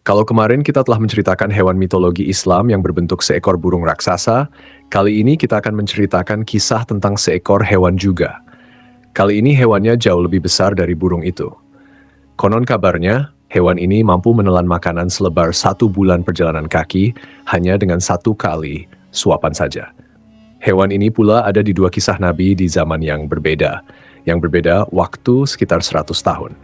Kalau kemarin kita telah menceritakan hewan mitologi Islam yang berbentuk seekor burung raksasa, kali ini kita akan menceritakan kisah tentang seekor hewan juga. Kali ini hewannya jauh lebih besar dari burung itu. Konon kabarnya, hewan ini mampu menelan makanan selebar 1 bulan perjalanan kaki hanya dengan 1 kali suapan saja. Hewan ini pula ada di 2 kisah Nabi di zaman yang berbeda waktu sekitar 100 tahun.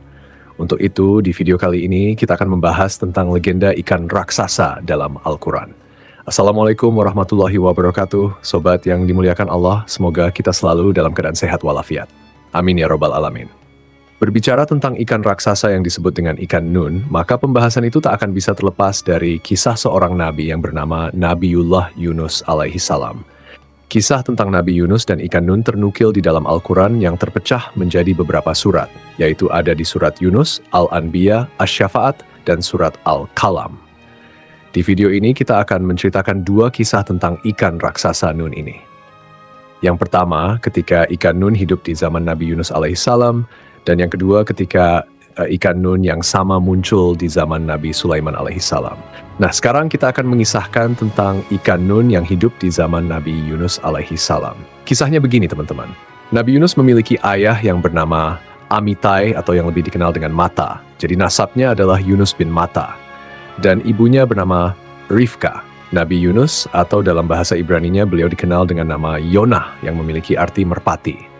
Untuk itu, di video kali ini kita akan membahas tentang legenda ikan raksasa dalam Al-Quran. Assalamualaikum warahmatullahi wabarakatuh, sobat yang dimuliakan Allah, semoga kita selalu dalam keadaan sehat walafiat. Amin ya robbal alamin. Berbicara tentang ikan raksasa yang disebut dengan ikan Nun, maka pembahasan itu tak akan bisa terlepas dari kisah seorang nabi yang bernama Nabiullah Yunus alaihi salam. Kisah tentang Nabi Yunus dan ikan Nun ternukil di dalam Al-Quran yang terpecah menjadi beberapa surat, yaitu ada di surat Yunus, Al-Anbiya, Asy-Syafa'at, dan surat Al-Qalam. Di video ini kita akan menceritakan 2 kisah tentang ikan raksasa Nun ini. Yang pertama, ketika ikan Nun hidup di zaman Nabi Yunus alaihissalam, dan yang kedua ketika ikan Nun yang sama muncul di zaman Nabi Sulaiman alaihissalam. Nah, sekarang kita akan mengisahkan tentang ikan Nun yang hidup di zaman Nabi Yunus alaihissalam. Kisahnya begini, teman-teman. Nabi Yunus memiliki ayah yang bernama Amitai atau yang lebih dikenal dengan Mata. Jadi nasabnya adalah Yunus bin Mata. Dan ibunya bernama Rifka. Nabi Yunus atau dalam bahasa Ibraninya beliau dikenal dengan nama Yonah yang memiliki arti merpati.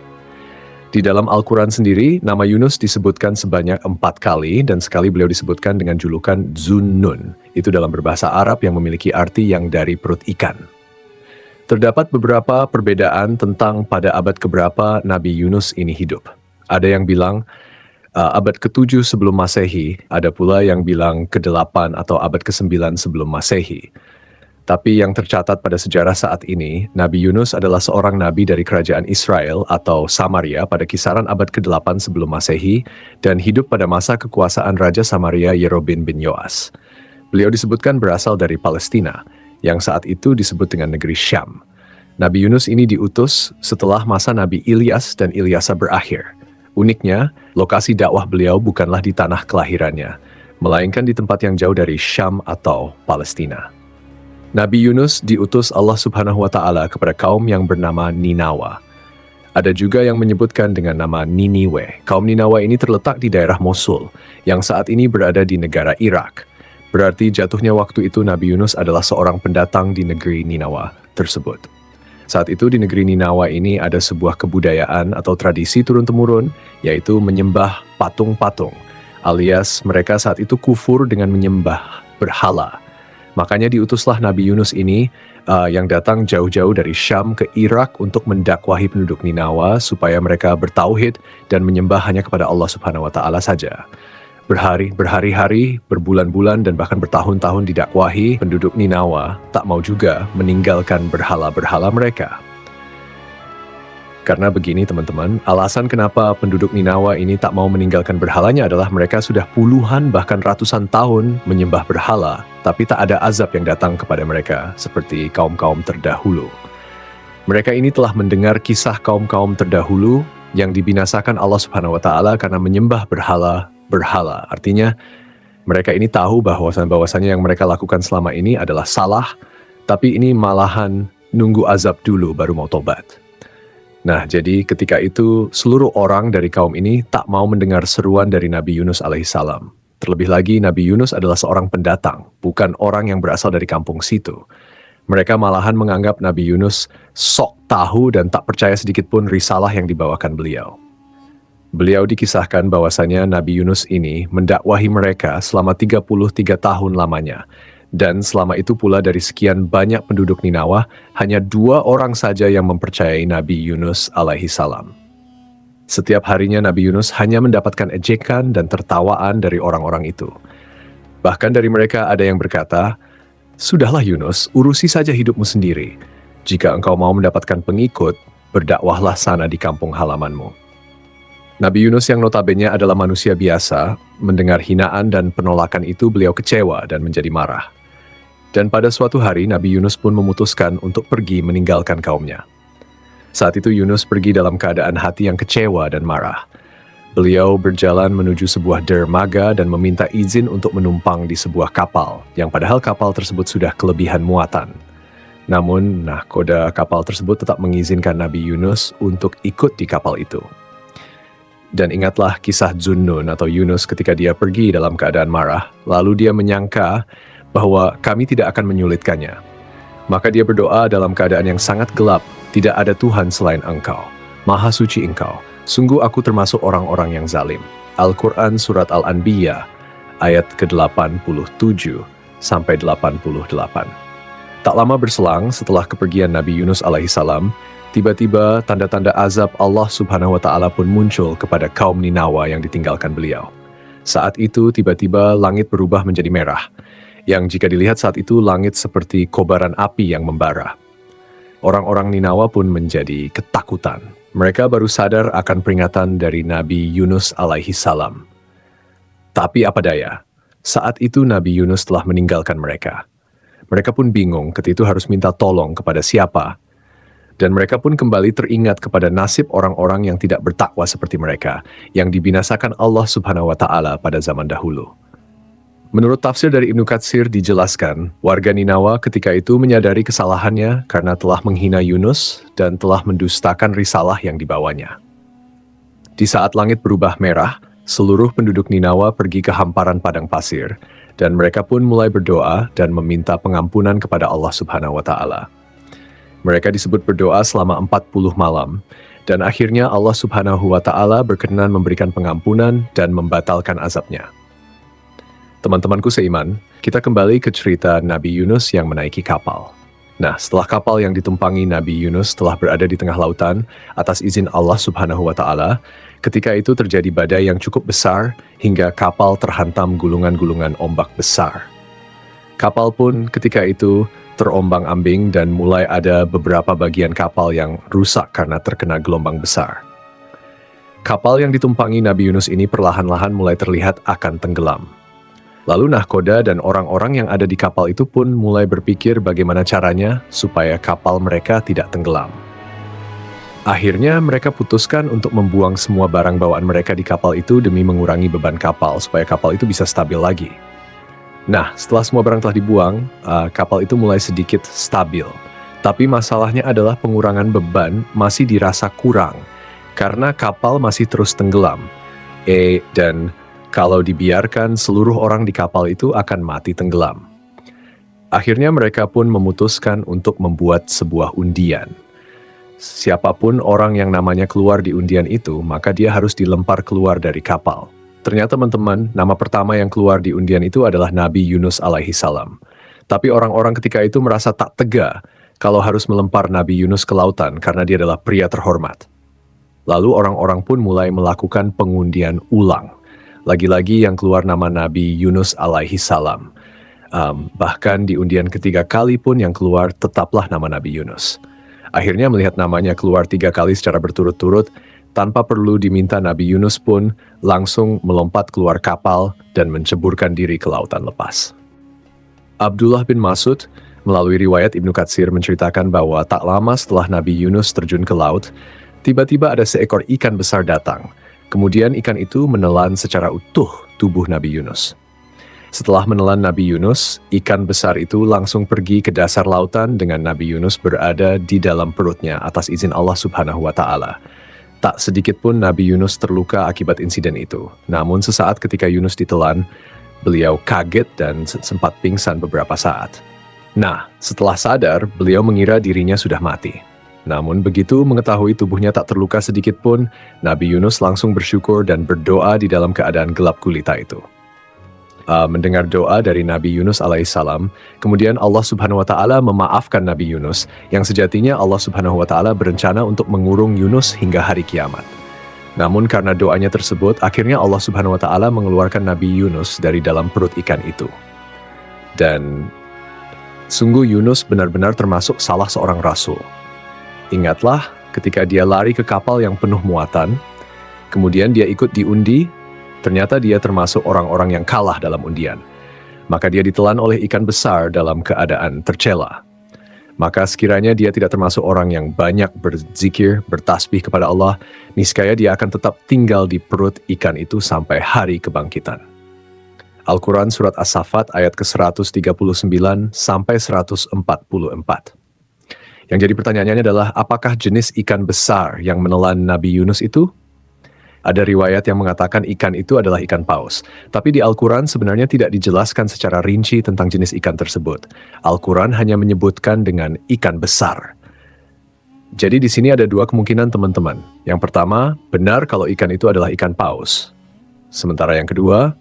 Di dalam Al-Quran sendiri, nama Yunus disebutkan sebanyak 4 kali dan sekali beliau disebutkan dengan julukan Zunnun. Itu dalam berbahasa Arab yang memiliki arti yang dari perut ikan. Terdapat beberapa perbedaan tentang pada abad keberapa Nabi Yunus ini hidup. Ada yang bilang abad ke-7 sebelum Masehi, ada pula yang bilang ke-8 atau abad ke-9 sebelum Masehi. Tapi yang tercatat pada sejarah saat ini, Nabi Yunus adalah seorang nabi dari kerajaan Israel atau Samaria pada kisaran abad ke-8 sebelum Masehi dan hidup pada masa kekuasaan Raja Samaria Yerobeam bin Yoas. Beliau disebutkan berasal dari Palestina, yang saat itu disebut dengan negeri Syam. Nabi Yunus ini diutus setelah masa Nabi Ilyas dan Ilyasa berakhir. Uniknya, lokasi dakwah beliau bukanlah di tanah kelahirannya, melainkan di tempat yang jauh dari Syam atau Palestina. Nabi Yunus diutus Allah Subhanahu wa Ta'ala kepada kaum yang bernama Ninawa. Ada juga yang menyebutkan dengan nama Niniwe. Kaum Ninawa ini terletak di daerah Mosul, yang saat ini berada di negara Irak. Berarti jatuhnya waktu itu Nabi Yunus adalah seorang pendatang di negeri Ninawa tersebut. Saat itu di negeri Ninawa ini ada sebuah kebudayaan atau tradisi turun-temurun, yaitu menyembah patung-patung, alias mereka saat itu kufur dengan menyembah berhala. Makanya diutuslah Nabi Yunus ini yang datang jauh-jauh dari Syam ke Irak untuk mendakwahi penduduk Ninawa supaya mereka bertauhid dan menyembah hanya kepada Allah Subhanahu wa Ta'ala saja. Berhari-hari, berbulan-bulan dan bahkan bertahun-tahun didakwahi, penduduk Ninawa tak mau juga meninggalkan berhala-berhala mereka. Karena begini teman-teman, alasan kenapa penduduk Ninawa ini tak mau meninggalkan berhalanya adalah mereka sudah puluhan bahkan ratusan tahun menyembah berhala, tapi tak ada azab yang datang kepada mereka seperti kaum-kaum terdahulu. Mereka ini telah mendengar kisah kaum-kaum terdahulu yang dibinasakan Allah Subhanahu wa Ta'ala karena menyembah berhala. Artinya, mereka ini tahu bahwasannya yang mereka lakukan selama ini adalah salah, tapi ini malahan nunggu azab dulu baru mau tobat. Nah, jadi ketika itu seluruh orang dari kaum ini tak mau mendengar seruan dari Nabi Yunus alaihissalam. Terlebih lagi Nabi Yunus adalah seorang pendatang, bukan orang yang berasal dari kampung situ. Mereka malahan menganggap Nabi Yunus sok tahu dan tak percaya sedikit pun risalah yang dibawakan beliau. Beliau dikisahkan bahwasanya Nabi Yunus ini mendakwahi mereka selama 33 tahun lamanya. Dan selama itu pula dari sekian banyak penduduk Ninawa, hanya 2 orang saja yang mempercayai Nabi Yunus alaihissalam. Setiap harinya Nabi Yunus hanya mendapatkan ejekan dan tertawaan dari orang-orang itu. Bahkan dari mereka ada yang berkata, "Sudahlah Yunus, urusi saja hidupmu sendiri. Jika engkau mau mendapatkan pengikut, berdakwahlah sana di kampung halamanmu." Nabi Yunus yang notabene adalah manusia biasa, mendengar hinaan dan penolakan itu beliau kecewa dan menjadi marah. Dan pada suatu hari Nabi Yunus pun memutuskan untuk pergi meninggalkan kaumnya. Saat itu Yunus pergi dalam keadaan hati yang kecewa dan marah. Beliau berjalan menuju sebuah dermaga dan meminta izin untuk menumpang di sebuah kapal, yang padahal kapal tersebut sudah kelebihan muatan. Namun, nahkoda kapal tersebut tetap mengizinkan Nabi Yunus untuk ikut di kapal itu. Dan ingatlah kisah Zunnun atau Yunus ketika dia pergi dalam keadaan marah, lalu dia menyangka bahwa kami tidak akan menyulitkannya. Maka dia berdoa dalam keadaan yang sangat gelap, tidak ada Tuhan selain Engkau, Maha Suci Engkau. Sungguh aku termasuk orang-orang yang zalim. Al-Quran Surat Al-Anbiya, ayat ke-87 sampai 88. Tak lama berselang setelah kepergian Nabi Yunus alaihissalam, tiba-tiba tanda-tanda azab Allah Subhanahu wa Ta'ala pun muncul kepada kaum Ninawa yang ditinggalkan beliau. Saat itu tiba-tiba langit berubah menjadi merah, yang jika dilihat saat itu langit seperti kobaran api yang membara. Orang-orang Ninawa pun menjadi ketakutan. Mereka baru sadar akan peringatan dari Nabi Yunus alaihissalam. Tapi apa daya, saat itu Nabi Yunus telah meninggalkan mereka. Mereka pun bingung ketika itu harus minta tolong kepada siapa. Dan mereka pun kembali teringat kepada nasib orang-orang yang tidak bertakwa seperti mereka, yang dibinasakan Allah Subhanahu wa Ta'ala pada zaman dahulu. Menurut tafsir dari Ibnu Katsir dijelaskan, warga Ninawa ketika itu menyadari kesalahannya karena telah menghina Yunus dan telah mendustakan risalah yang dibawanya. Di saat langit berubah merah, seluruh penduduk Ninawa pergi ke hamparan padang pasir, dan mereka pun mulai berdoa dan meminta pengampunan kepada Allah Subhanahu wa Ta'ala. Mereka disebut berdoa selama 40 malam, dan akhirnya Allah Subhanahu wa Ta'ala berkenan memberikan pengampunan dan membatalkan azabnya. Teman-temanku seiman, kita kembali ke cerita Nabi Yunus yang menaiki kapal. Nah, setelah kapal yang ditumpangi Nabi Yunus telah berada di tengah lautan atas izin Allah Subhanahu wa Ta'ala, ketika itu terjadi badai yang cukup besar hingga kapal terhantam gulungan-gulungan ombak besar. Kapal pun ketika itu terombang-ambing dan mulai ada beberapa bagian kapal yang rusak karena terkena gelombang besar. Kapal yang ditumpangi Nabi Yunus ini perlahan-lahan mulai terlihat akan tenggelam. Lalu nahkoda dan orang-orang yang ada di kapal itu pun mulai berpikir bagaimana caranya supaya kapal mereka tidak tenggelam. Akhirnya mereka putuskan untuk membuang semua barang bawaan mereka di kapal itu demi mengurangi beban kapal supaya kapal itu bisa stabil lagi. Nah, setelah semua barang telah dibuang, kapal itu mulai sedikit stabil. Tapi masalahnya adalah pengurangan beban masih dirasa kurang karena kapal masih terus tenggelam. Dan kalau dibiarkan, seluruh orang di kapal itu akan mati tenggelam. Akhirnya mereka pun memutuskan untuk membuat sebuah undian. Siapapun orang yang namanya keluar di undian itu, maka dia harus dilempar keluar dari kapal. Ternyata teman-teman, nama pertama yang keluar di undian itu adalah Nabi Yunus alaihissalam. Tapi orang-orang ketika itu merasa tak tega kalau harus melempar Nabi Yunus ke lautan karena dia adalah pria terhormat. Lalu orang-orang pun mulai melakukan pengundian ulang. Lagi-lagi yang keluar nama Nabi Yunus alaihissalam. Bahkan di undian ketiga kali pun yang keluar tetaplah nama Nabi Yunus. Akhirnya melihat namanya keluar 3 kali secara berturut-turut, tanpa perlu diminta Nabi Yunus pun langsung melompat keluar kapal dan menceburkan diri ke lautan lepas. Abdullah bin Mas'ud melalui riwayat Ibnu Katsir menceritakan bahwa tak lama setelah Nabi Yunus terjun ke laut, tiba-tiba ada seekor ikan besar datang. Kemudian ikan itu menelan secara utuh tubuh Nabi Yunus. Setelah menelan Nabi Yunus, ikan besar itu langsung pergi ke dasar lautan dengan Nabi Yunus berada di dalam perutnya atas izin Allah Subhanahu wa Ta'ala. Tak sedikit pun Nabi Yunus terluka akibat insiden itu. Namun sesaat ketika Yunus ditelan, beliau kaget dan sempat pingsan beberapa saat. Nah, setelah sadar, beliau mengira dirinya sudah mati. Namun begitu mengetahui tubuhnya tak terluka sedikit pun, Nabi Yunus langsung bersyukur dan berdoa di dalam keadaan gelap gulita itu. Mendengar doa dari Nabi Yunus alaihissalam, kemudian Allah Subhanahu wa Ta'ala memaafkan Nabi Yunus, yang sejatinya Allah Subhanahu wa Ta'ala berencana untuk mengurung Yunus hingga hari kiamat. Namun karena doanya tersebut, akhirnya Allah Subhanahu wa Ta'ala mengeluarkan Nabi Yunus dari dalam perut ikan itu. Dan sungguh Yunus benar-benar termasuk salah seorang rasul. Ingatlah ketika dia lari ke kapal yang penuh muatan, kemudian dia ikut diundi, ternyata dia termasuk orang-orang yang kalah dalam undian. Maka dia ditelan oleh ikan besar dalam keadaan tercela. Maka sekiranya dia tidak termasuk orang yang banyak berzikir, bertasbih kepada Allah, niscaya dia akan tetap tinggal di perut ikan itu sampai hari kebangkitan. Al-Quran Surat As-Saffat ayat ke-139 sampai 144. Yang jadi pertanyaannya adalah, apakah jenis ikan besar yang menelan Nabi Yunus itu? Ada riwayat yang mengatakan ikan itu adalah ikan paus. Tapi di Al-Quran sebenarnya tidak dijelaskan secara rinci tentang jenis ikan tersebut. Al-Quran hanya menyebutkan dengan ikan besar. Jadi di sini ada dua kemungkinan teman-teman. Yang pertama, benar kalau ikan itu adalah ikan paus. Sementara yang kedua,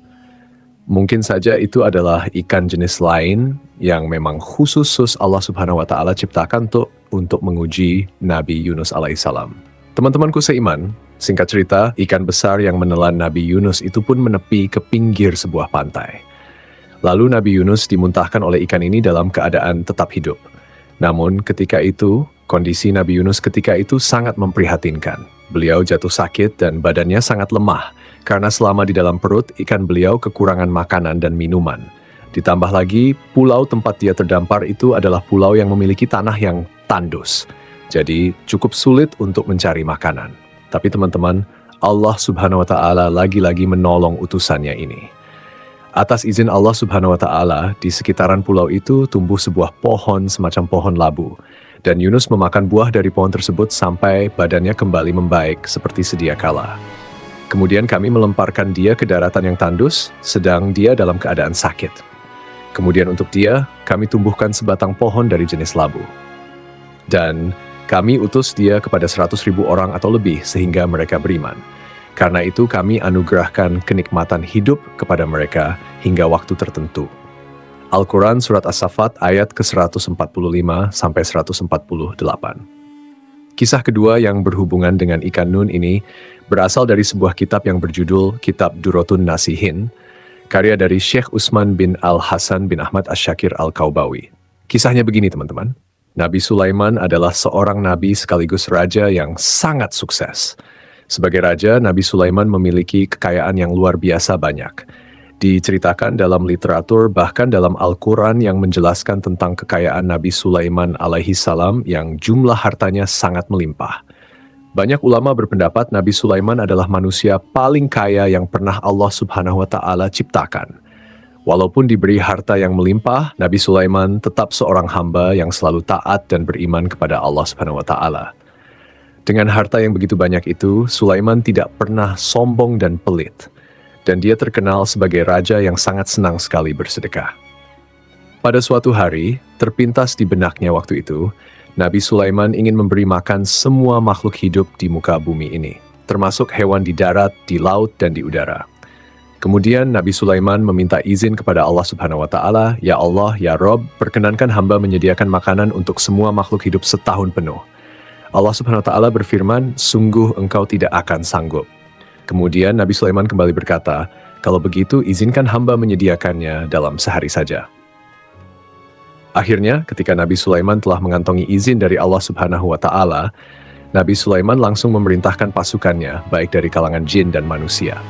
mungkin saja itu adalah ikan jenis lain yang memang khusus Allah Subhanahu wa Ta'ala ciptakan untuk menguji Nabi Yunus alaihissalam. Teman-temanku seiman, singkat cerita, ikan besar yang menelan Nabi Yunus itu pun menepi ke pinggir sebuah pantai. Lalu Nabi Yunus dimuntahkan oleh ikan ini dalam keadaan tetap hidup. Namun ketika itu, kondisi Nabi Yunus ketika itu sangat memprihatinkan. Beliau jatuh sakit dan badannya sangat lemah, karena selama di dalam perut ikan beliau kekurangan makanan dan minuman. Ditambah lagi, pulau tempat dia terdampar itu adalah pulau yang memiliki tanah yang tandus. Jadi cukup sulit untuk mencari makanan. Tapi teman-teman, Allah Subhanahu wa Ta'ala lagi-lagi menolong utusannya ini. Atas izin Allah Subhanahu wa Ta'ala, di sekitaran pulau itu tumbuh sebuah pohon semacam pohon labu. Dan Yunus memakan buah dari pohon tersebut sampai badannya kembali membaik seperti sedia kala. Kemudian kami melemparkan dia ke daratan yang tandus, sedang dia dalam keadaan sakit. Kemudian untuk dia, kami tumbuhkan sebatang pohon dari jenis labu. Dan kami utus dia kepada 100.000 orang atau lebih sehingga mereka beriman. Karena itu kami anugerahkan kenikmatan hidup kepada mereka hingga waktu tertentu. Al-Quran Surat As-Saffat ayat ke-145 sampai 148. Kisah kedua yang berhubungan dengan ikan nun ini berasal dari sebuah kitab yang berjudul Kitab Durratun Nasihin, karya dari Syekh Utsman bin Al-Hasan bin Ahmad Asy-Syakir Al-Kaubawi. Kisahnya begini teman-teman. Nabi Sulaiman adalah seorang nabi sekaligus raja yang sangat sukses. Sebagai raja, Nabi Sulaiman memiliki kekayaan yang luar biasa banyak. Diceritakan dalam literatur, bahkan dalam Al-Quran yang menjelaskan tentang kekayaan Nabi Sulaiman alaihi salam yang jumlah hartanya sangat melimpah. Banyak ulama berpendapat Nabi Sulaiman adalah manusia paling kaya yang pernah Allah Subhanahu wa Ta'ala ciptakan. Walaupun diberi harta yang melimpah, Nabi Sulaiman tetap seorang hamba yang selalu taat dan beriman kepada Allah Subhanahu wa Ta'ala. Dengan harta yang begitu banyak itu, Sulaiman tidak pernah sombong dan pelit. Dan dia terkenal sebagai raja yang sangat senang sekali bersedekah. Pada suatu hari, terpintas di benaknya waktu itu, Nabi Sulaiman ingin memberi makan semua makhluk hidup di muka bumi ini, termasuk hewan di darat, di laut, dan di udara. Kemudian Nabi Sulaiman meminta izin kepada Allah Subhanahu wa Ta'ala, "Ya Allah, ya Rob, perkenankan hamba menyediakan makanan untuk semua makhluk hidup setahun penuh." Allah Subhanahu wa Ta'ala berfirman, "Sungguh engkau tidak akan sanggup." Kemudian Nabi Sulaiman kembali berkata, "Kalau begitu izinkan hamba menyediakannya dalam sehari saja." Akhirnya, ketika Nabi Sulaiman telah mengantongi izin dari Allah Subhanahu wa Ta'ala, Nabi Sulaiman langsung memerintahkan pasukannya, baik dari kalangan jin dan manusia.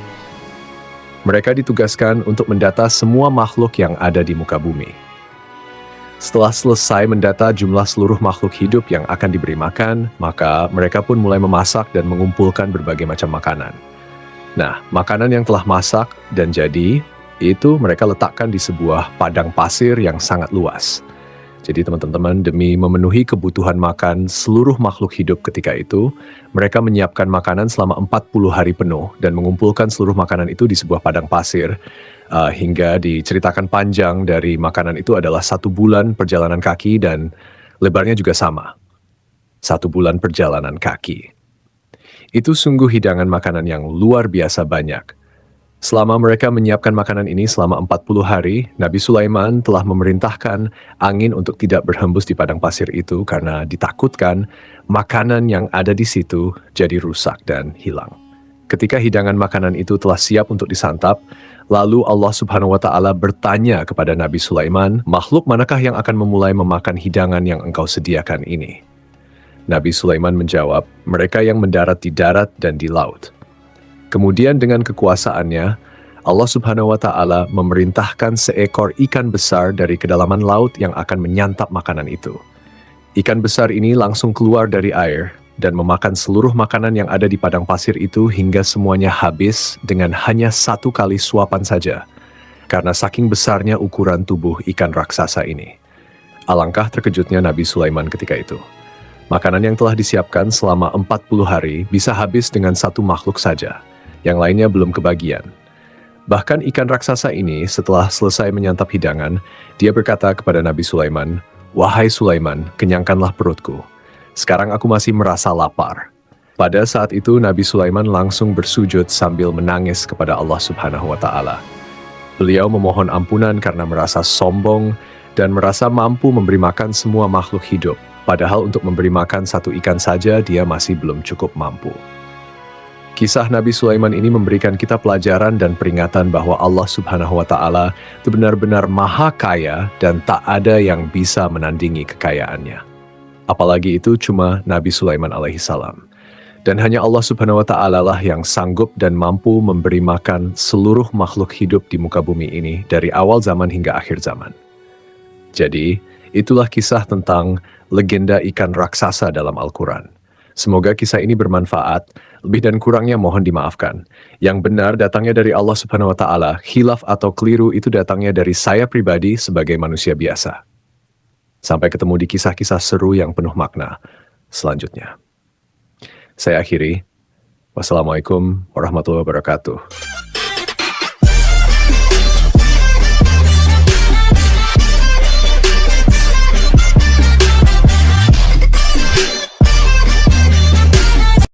Mereka ditugaskan untuk mendata semua makhluk yang ada di muka bumi. Setelah selesai mendata jumlah seluruh makhluk hidup yang akan diberi makan, maka mereka pun mulai memasak dan mengumpulkan berbagai macam makanan. Nah, makanan yang telah masak dan jadi, itu mereka letakkan di sebuah padang pasir yang sangat luas. Jadi teman-teman, demi memenuhi kebutuhan makan seluruh makhluk hidup ketika itu, mereka menyiapkan makanan selama 40 hari penuh dan mengumpulkan seluruh makanan itu di sebuah padang pasir, hingga diceritakan panjang dari makanan itu adalah 1 bulan perjalanan kaki dan lebarnya juga sama. 1 bulan perjalanan kaki. Itu sungguh hidangan makanan yang luar biasa banyak. Selama mereka menyiapkan makanan ini selama 40 hari, Nabi Sulaiman telah memerintahkan angin untuk tidak berhembus di padang pasir itu karena ditakutkan makanan yang ada di situ jadi rusak dan hilang. Ketika hidangan makanan itu telah siap untuk disantap, lalu Allah Subhanahu wa Ta'ala bertanya kepada Nabi Sulaiman, "Makhluk manakah yang akan memulai memakan hidangan yang engkau sediakan ini?" Nabi Sulaiman menjawab, "Mereka yang mendarat di darat dan di laut." Kemudian dengan kekuasaannya, Allah Subhanahu wa Ta'ala memerintahkan seekor ikan besar dari kedalaman laut yang akan menyantap makanan itu. Ikan besar ini langsung keluar dari air dan memakan seluruh makanan yang ada di padang pasir itu hingga semuanya habis dengan hanya satu kali suapan saja, karena saking besarnya ukuran tubuh ikan raksasa ini. Alangkah terkejutnya Nabi Sulaiman ketika itu. Makanan yang telah disiapkan selama 40 hari bisa habis dengan satu makhluk saja, yang lainnya belum kebagian. Bahkan ikan raksasa ini setelah selesai menyantap hidangan, dia berkata kepada Nabi Sulaiman, "Wahai Sulaiman, kenyangkanlah perutku. Sekarang aku masih merasa lapar." Pada saat itu Nabi Sulaiman langsung bersujud sambil menangis kepada Allah Subhanahu wa Ta'ala. Beliau memohon ampunan karena merasa sombong dan merasa mampu memberi makan semua makhluk hidup. Padahal untuk memberi makan satu ikan saja dia masih belum cukup mampu. Kisah Nabi Sulaiman ini memberikan kita pelajaran dan peringatan bahwa Allah Subhanahu wa Ta'ala itu benar-benar maha kaya dan tak ada yang bisa menandingi kekayaannya. Apalagi itu cuma Nabi Sulaiman alaihissalam. Dan hanya Allah Subhanahu wa Ta'ala lah yang sanggup dan mampu memberi makan seluruh makhluk hidup di muka bumi ini dari awal zaman hingga akhir zaman. Jadi, itulah kisah tentang legenda ikan raksasa dalam Al-Quran. Semoga kisah ini bermanfaat, lebih dan kurangnya mohon dimaafkan. Yang benar datangnya dari Allah Subhanahu wa Ta'ala, khilaf atau keliru itu datangnya dari saya pribadi sebagai manusia biasa. Sampai ketemu di kisah-kisah seru yang penuh makna selanjutnya. Saya akhiri. Wassalamualaikum warahmatullahi wabarakatuh.